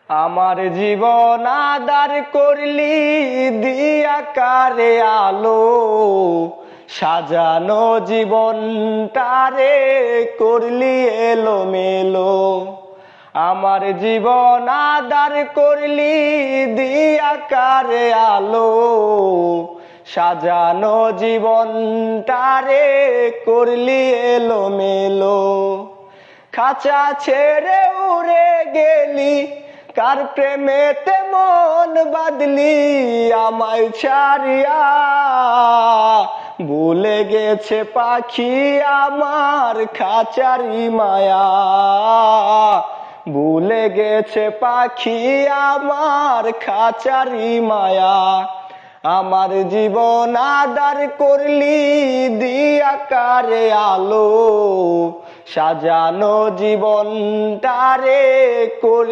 আমার জীবন আদার করলি দিয়া কারে আলো, সাজানো জীবনটারে করলি এলোমেলো। আমার জীবন আদার করলি দিয়া কারে আলো, সাজানো জীবনটারে করলি এলোমেলো। খাঁচা ছেড়ে উড়ে গেলি, কার প্রেমেতে মন বাঁধলি আমায় ছাড়িয়া। ভুলে গেছে পাখি আমার খাঁচারি মায়া, ভুলে গেছে পাখি আমার খাঁচারি মায়া। আমার জীবন আদার করলি দিয়া কারে আলো, সাজানো জীবনটারে করলি